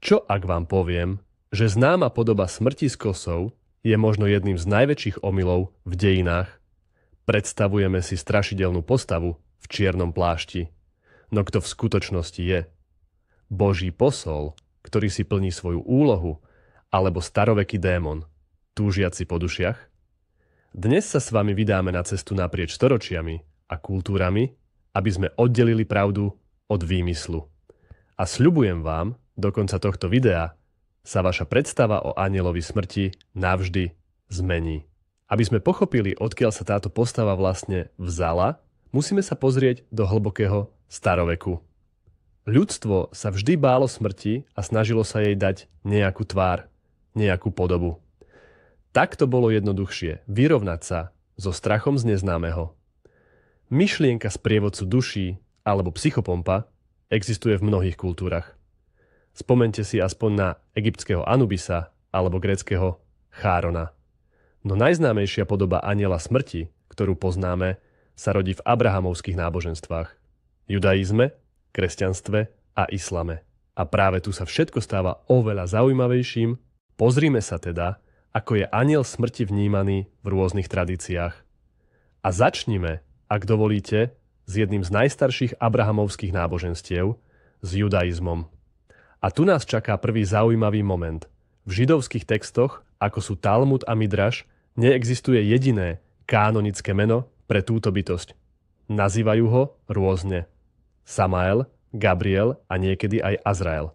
Čo ak vám poviem, že známa podoba smrti s kosou je možno jedným z najväčších omylov v dejinách? Predstavujeme si strašidelnú postavu v čiernom plášti. No kto v skutočnosti je? Boží posol, ktorý si plní svoju úlohu, alebo staroveký démon, túžiaci po dušiach? Dnes sa s vami vydáme na cestu naprieč storočiami a kultúrami, aby sme oddelili pravdu od výmyslu. A sľubujem vám, do konca tohto videa sa vaša predstava o anjelovi smrti navždy zmení. Aby sme pochopili, odkiaľ sa táto postava vlastne vzala, musíme sa pozrieť do hlbokého staroveku. Ľudstvo sa vždy bálo smrti a snažilo sa jej dať nejakú tvár, nejakú podobu. Tak to bolo jednoduchšie vyrovnať sa so strachom z neznámeho. Myšlienka sprievodcu duší alebo psychopompa existuje v mnohých kultúrach. Spomente si aspoň na egyptského Anubisa alebo gréckeho Chárona. No najznámejšia podoba anjela smrti, ktorú poznáme, sa rodí v abrahamovských náboženstvách, judaizme, kresťanstve a islame. A práve tu sa všetko stáva oveľa zaujímavejším. Pozrime sa teda, ako je anjel smrti vnímaný v rôznych tradíciách. A začnime, ak dovolíte, s jedným z najstarších abrahamovských náboženstiev, s judaizmom. A tu nás čaká prvý zaujímavý moment. V židovských textoch, ako sú Talmud a Midraš, neexistuje jediné kánonické meno pre túto bytosť. Nazývajú ho rôzne. Samael, Gabriel a niekedy aj Azrael.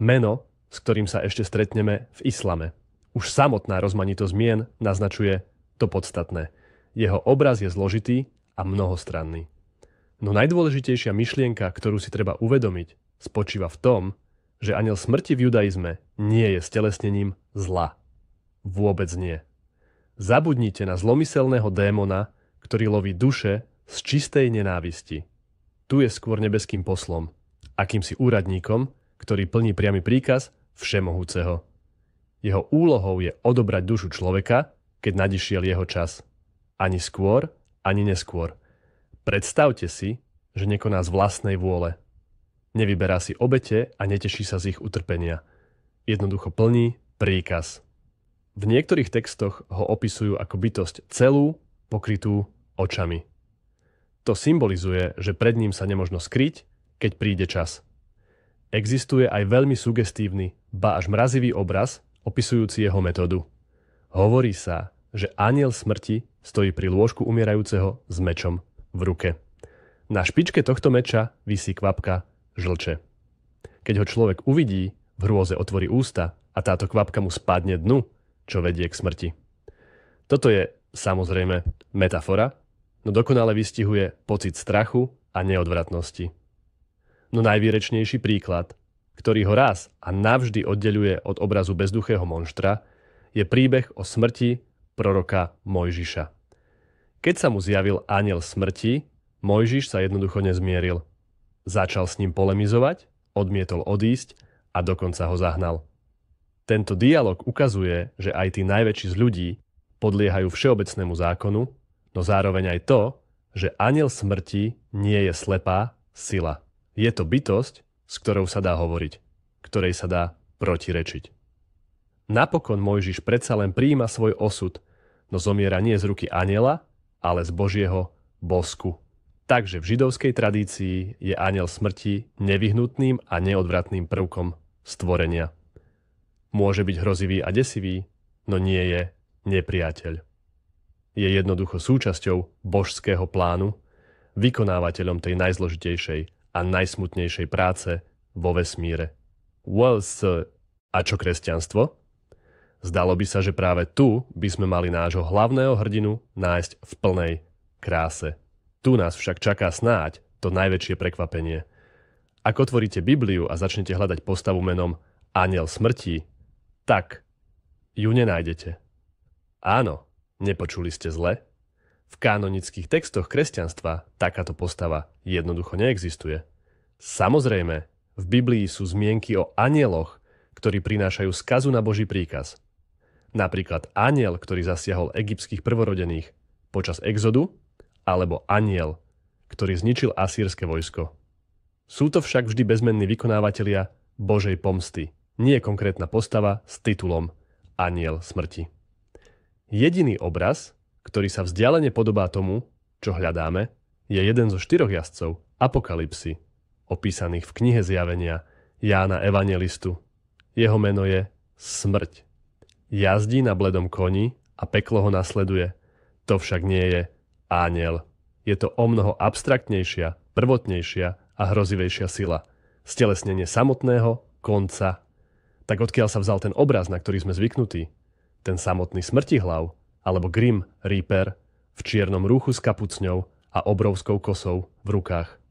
Meno, s ktorým sa ešte stretneme v islame. Už samotná rozmanitosť mien naznačuje to podstatné. Jeho obraz je zložitý a mnohostranný. No najdôležitejšia myšlienka, ktorú si treba uvedomiť, spočíva v tom, že anjel smrti v judaizme nie je stelesnením zla. Vôbec nie. Zabudnite na zlomyselného démona, ktorý loví duše z čistej nenávisti. Tu je skôr nebeským poslom, akýmsi úradníkom, ktorý plní priamy príkaz Všemohúceho. Jeho úlohou je odobrať dušu človeka, keď nadišiel jeho čas. Ani skôr, ani neskôr. Predstavte si, že nekoná z vlastnej vôle. Nevyberá si obete a neteší sa z ich utrpenia. Jednoducho plní príkaz. V niektorých textoch ho opisujú ako bytosť celú, pokrytú očami. To symbolizuje, že pred ním sa nemožno skryť, keď príde čas. Existuje aj veľmi sugestívny, ba až mrazivý obraz, opisujúci jeho metódu. Hovorí sa, že anjel smrti stojí pri lôžku umierajúceho s mečom v ruke. Na špičke tohto meča visí kvapka žlče. Keď ho človek uvidí, v hrôze otvorí ústa a táto kvapka mu spadne dnu, čo vedie k smrti. Toto je samozrejme metafora, no dokonale vystihuje pocit strachu a neodvratnosti. No najvýrečnejší príklad, ktorý ho raz a navždy oddeľuje od obrazu bezduchého monštra, je príbeh o smrti proroka Mojžiša. Keď sa mu zjavil anjel smrti, Mojžiš sa jednoducho nezmieril. Začal s ním polemizovať, odmietol odísť a dokonca ho zahnal. Tento dialog ukazuje, že aj tí najväčší z ľudí podliehajú všeobecnému zákonu, no zároveň aj to, že anjel smrti nie je slepá sila. Je to bytosť, s ktorou sa dá hovoriť, ktorej sa dá protirečiť. Napokon Mojžiš predsa len prijíma svoj osud, no zomiera nie z ruky anjela, ale z Božieho bosku. Takže v židovskej tradícii je anjel smrti nevyhnutným a neodvratným prvkom stvorenia. Môže byť hrozivý a desivý, no nie je nepriateľ. Je jednoducho súčasťou božského plánu, vykonávateľom tej najzložitejšej a najsmutnejšej práce vo vesmíre. A čo kresťanstvo? Zdalo by sa, že práve tu by sme mali nášho hlavného hrdinu nájsť v plnej kráse. Tu nás však čaká snáď to najväčšie prekvapenie. Ak otvoríte Bibliu a začnete hľadať postavu menom anjel smrti, tak ju nenájdete. Áno, nepočuli ste zle. V kanonických textoch kresťanstva takáto postava jednoducho neexistuje. Samozrejme, v Biblii sú zmienky o anjeloch, ktorí prinášajú skazu na Boží príkaz. Napríklad anjel, ktorý zasiahol egyptských prvorodených počas exodu, alebo anjel, ktorý zničil asýrske vojsko. Sú to však vždy bezmenní vykonávatelia Božej pomsty, nie konkrétna postava s titulom Anjel smrti. Jediný obraz, ktorý sa vzdialene podobá tomu, čo hľadáme, je jeden zo 4 jazdcov Apokalypsy, opísaných v knihe Zjavenia Jána Evangelistu. Jeho meno je Smrť. Jazdí na bledom koni a peklo ho nasleduje. To však nie je anjel. Je to omnoho abstraktnejšia, prvotnejšia a hrozivejšia sila. Stelesnenie samotného konca. Tak odkiaľ sa vzal ten obraz, na ktorý sme zvyknutí? Ten samotný smrtihlav, alebo Grim Reaper v čiernom rúchu s kapucňou a obrovskou kosou v rukách.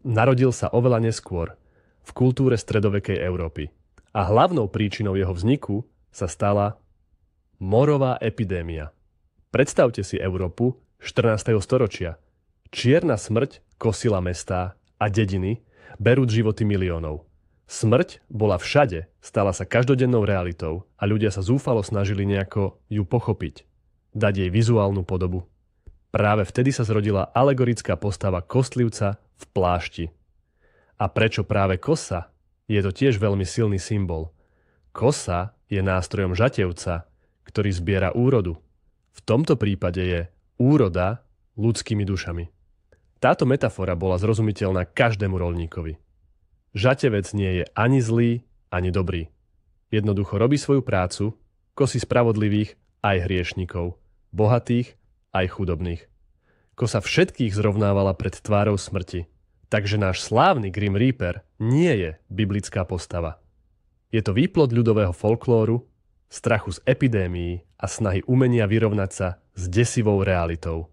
Narodil sa oveľa neskôr, v kultúre stredovekej Európy. A hlavnou príčinou jeho vzniku sa stala morová epidémia. Predstavte si Európu 14. storočia. Čierna smrť kosila mestá a dediny, berúc životy miliónov. Smrť bola všade, stala sa každodennou realitou a ľudia sa zúfalo snažili nejako ju pochopiť, dať jej vizuálnu podobu. Práve vtedy sa zrodila alegorická postava kostlivca v plášti. A prečo práve kosa? Je to tiež veľmi silný symbol. Kosa je nástrojom žatevca, ktorý zbiera úrodu. V tomto prípade je úroda ľudskými dušami. Táto metafora bola zrozumiteľná každému roľníkovi. Žatevec nie je ani zlý, ani dobrý. Jednoducho robí svoju prácu, kosí spravodlivých aj hriešnikov, bohatých aj chudobných. Kosa všetkých zrovnávala pred tvárou smrti. Takže náš slávny Grim Reaper nie je biblická postava. Je to výplod ľudového folklóru, strachu z epidémií a snahy umenia vyrovnať sa s desivou realitou.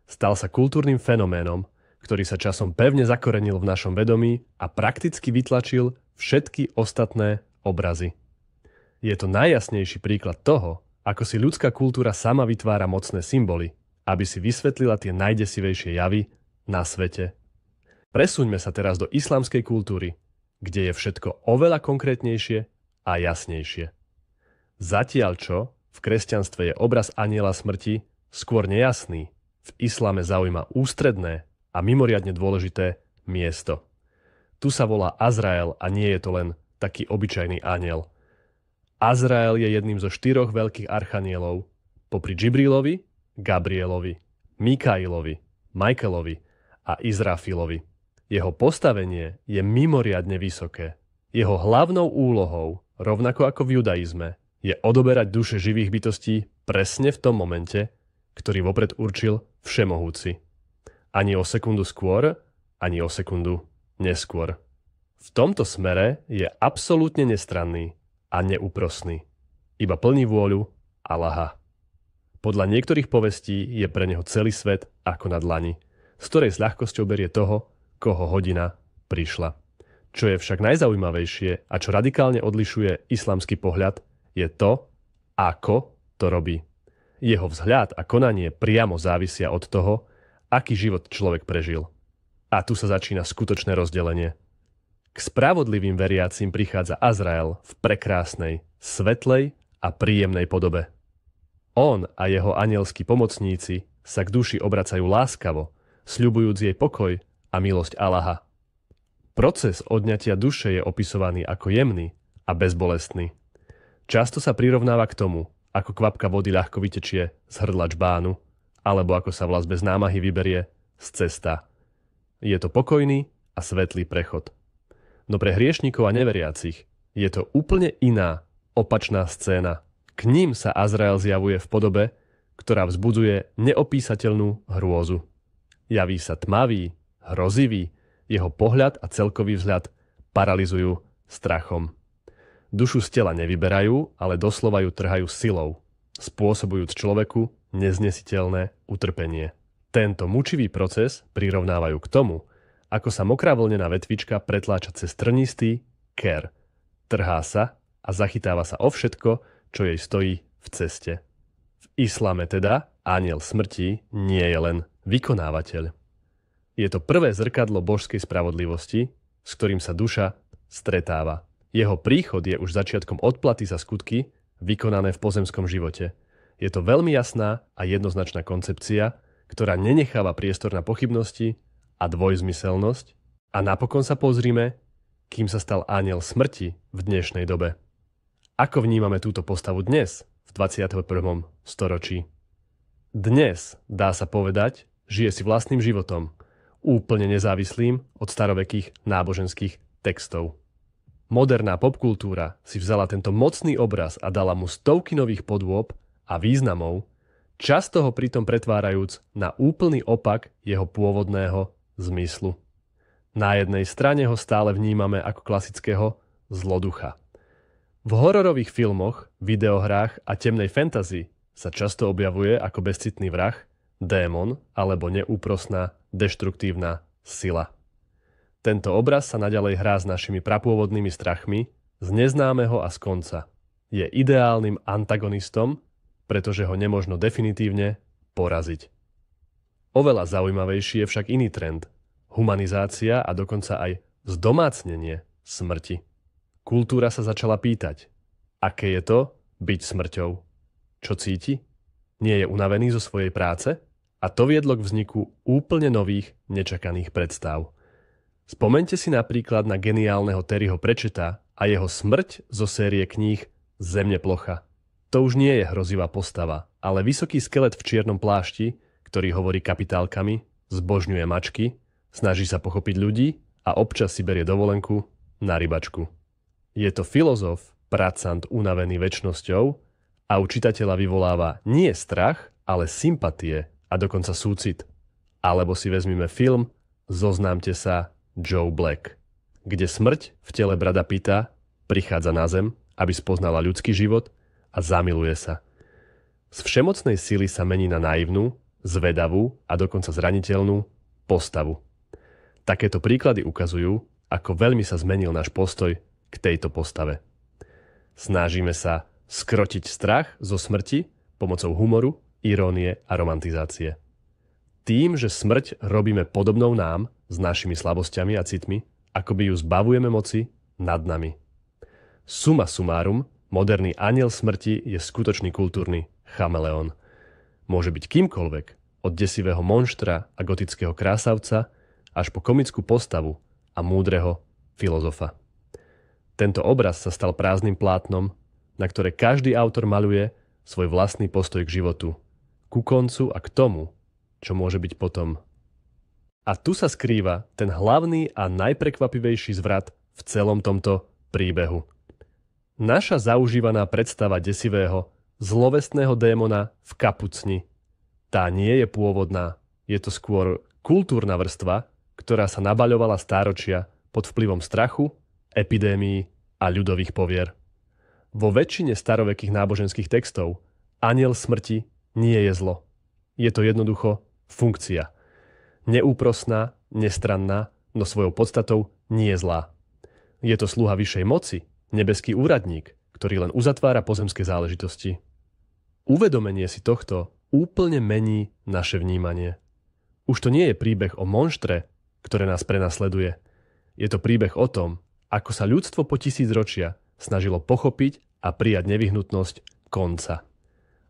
Stal sa kultúrnym fenoménom, ktorý sa časom pevne zakorenil v našom vedomí a prakticky vytlačil všetky ostatné obrazy. Je to najjasnejší príklad toho, ako si ľudská kultúra sama vytvára mocné symboly, aby si vysvetlila tie najdesivejšie javy na svete. Presúňme sa teraz do islamskej kultúry, kde je všetko oveľa konkrétnejšie a jasnejšie. Zatiaľ čo v kresťanstve je obraz anjela smrti skôr nejasný, v islame zaujíma ústredné a mimoriadne dôležité miesto. Tu sa volá Azrael a nie je to len taký obyčajný anjel. Azrael je jedným zo 4 veľkých archanielov, popri Džibrilovi, Gabrielovi, Mikailovi, Michaelovi a Izrafilovi. Jeho postavenie je mimoriadne vysoké. Jeho hlavnou úlohou, rovnako ako v judaizme, je odoberať duše živých bytostí presne v tom momente, ktorý vopred určil Všemohúci. Ani o sekundu skôr, ani o sekundu neskôr. V tomto smere je absolútne nestranný a neúprosný. Iba plní vôľu Allaha. Podľa niektorých povestí je pre neho celý svet ako na dlani, z ktorej s ľahkosťou berie toho, koho hodina prišla. Čo je však najzaujímavejšie a čo radikálne odlišuje islamský pohľad, je to, ako to robí. Jeho vzhľad a konanie priamo závisia od toho, aký život človek prežil. A tu sa začína skutočné rozdelenie. K spravodlivým veriacim prichádza Azrael v prekrásnej, svetlej a príjemnej podobe. On a jeho anielskí pomocníci sa k duši obracajú láskavo, sľubujúc jej pokoj a milosť Allaha. Proces odňatia duše je opisovaný ako jemný a bezbolestný. Často sa prirovnáva k tomu, ako kvapka vody ľahko vytečie z hrdla čbánu, alebo ako sa vlas bez námahy vyberie z cesta. Je to pokojný a svetlý prechod. No pre hriešnikov a neveriacich je to úplne iná, opačná scéna. K ním sa Azrael zjavuje v podobe, ktorá vzbudzuje neopísateľnú hrôzu. Javí sa tmavý, hrozivý, jeho pohľad a celkový vzhľad paralizujú strachom. Dušu z tela nevyberajú, ale doslova ju trhajú silou, spôsobujúc človeku neznesiteľné utrpenie. Tento mučivý proces prirovnávajú k tomu, ako sa mokrá vlnená vetvička pretláča cez trnistý ker. Trhá sa a zachytáva sa o všetko, čo jej stojí v ceste. V islame teda anjel smrti nie je len vykonávateľ. Je to prvé zrkadlo božskej spravodlivosti, s ktorým sa duša stretáva. Jeho príchod je už začiatkom odplaty za skutky vykonané v pozemskom živote. Je to veľmi jasná a jednoznačná koncepcia, ktorá nenecháva priestor na pochybnosti a dvojzmyselnosť. A napokon sa pozrime, kým sa stal anjel smrti v dnešnej dobe. Ako vnímame túto postavu dnes, v 21. storočí? Dnes, dá sa povedať, žije si vlastným životom, úplne nezávislým od starovekých náboženských textov. Moderná popkultúra si vzala tento mocný obraz a dala mu stovky nových podôb a významov, často ho pritom pretvárajúc na úplný opak jeho pôvodného zmyslu. Na jednej strane ho stále vnímame ako klasického zloducha. V hororových filmoch, videohrách a temnej fantasy sa často objavuje ako bezcitný vrah, démon alebo neúprosná, deštruktívna sila. Tento obraz sa naďalej hrá s našimi prapôvodnými strachmi z neznámeho a z konca. Je ideálnym antagonistom, pretože ho nemožno definitívne poraziť. Oveľa zaujímavejší je však iný trend. Humanizácia a dokonca aj zdomácnenie smrti. Kultúra sa začala pýtať, aké je to byť smrťou? Čo cíti? Nie je unavený zo svojej práce? A to viedlo k vzniku úplne nových, nečakaných predstav. Spomeňte si napríklad na geniálneho Terryho Pratchetta a jeho smrť zo série kníh Zemeplocha. To už nie je hrozivá postava, ale vysoký skelet v čiernom plášti, ktorý hovorí kapitálkami, zbožňuje mačky, snaží sa pochopiť ľudí a občas si berie dovolenku na rybačku. Je to filozof, pracant unavený večnosťou a u čitateľa vyvoláva nie strach, ale sympatie a dokonca súcit. Alebo si vezmime film Zoznámte sa, Joe Black, kde smrť v tele Brada Pitta prichádza na zem, aby spoznala ľudský život a zamiluje sa. Z všemocnej sily sa mení na naivnú, zvedavú a dokonca zraniteľnú postavu. Takéto príklady ukazujú, ako veľmi sa zmenil náš postoj k tejto postave. Snažíme sa skrotiť strach zo smrti pomocou humoru, irónie a romantizácie. Tým, že smrť robíme podobnou nám, s našimi slabosťami a citmi, akoby ju zbavujeme moci nad nami. Suma sumárum, moderný anjel smrti je skutočný kultúrny chameleón. Môže byť kýmkoľvek, od desivého monštra a gotického krásavca až po komickú postavu a múdreho filozofa. Tento obraz sa stal prázdnym plátnom, na ktoré každý autor maľuje svoj vlastný postoj k životu, ku koncu a k tomu, čo môže byť potom. A tu sa skrýva ten hlavný a najprekvapivejší zvrat v celom tomto príbehu. Naša zaužívaná predstava desivého, zlovestného démona v kapucni. Tá nie je pôvodná, je to skôr kultúrna vrstva, ktorá sa nabaľovala stáročia pod vplyvom strachu, epidémií a ľudových povier. Vo väčšine starovekých náboženských textov anjel smrti nie je zlo. Je to jednoducho funkcia. Neúprosná, nestranná, no svojou podstatou nie je zlá. Je to sluha vyššej moci, nebeský úradník, ktorý len uzatvára pozemské záležitosti. Uvedomenie si tohto úplne mení naše vnímanie. Už to nie je príbeh o monštre, ktoré nás prenasleduje. Je to príbeh o tom, ako sa ľudstvo po tisícročia snažilo pochopiť a prijať nevyhnutnosť konca.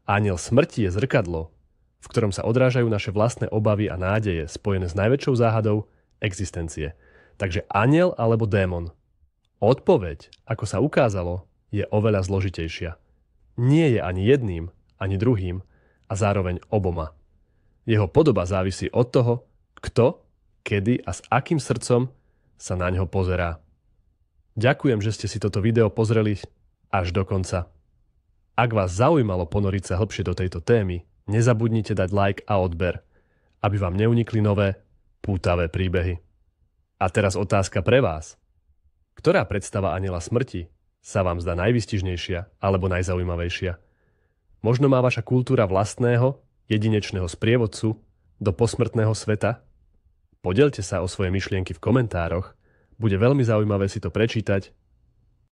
Anjel smrti je zrkadlo, v ktorom sa odrážajú naše vlastné obavy a nádeje spojené s najväčšou záhadou existencie. Takže anjel alebo démon? Odpoveď, ako sa ukázalo, je oveľa zložitejšia. Nie je ani jedným, ani druhým a zároveň oboma. Jeho podoba závisí od toho, kto, kedy a s akým srdcom sa na ňo pozerá. Ďakujem, že ste si toto video pozreli až do konca. Ak vás zaujímalo ponoriť sa hlbšie do tejto témy, nezabudnite dať like a odber, aby vám neunikli nové, pútavé príbehy. A teraz otázka pre vás. Ktorá predstava anjela smrti sa vám zdá najvystižnejšia alebo najzaujímavejšia? Možno má vaša kultúra vlastného, jedinečného sprievodcu do posmrtného sveta? Podelte sa o svoje myšlienky v komentároch, bude veľmi zaujímavé si to prečítať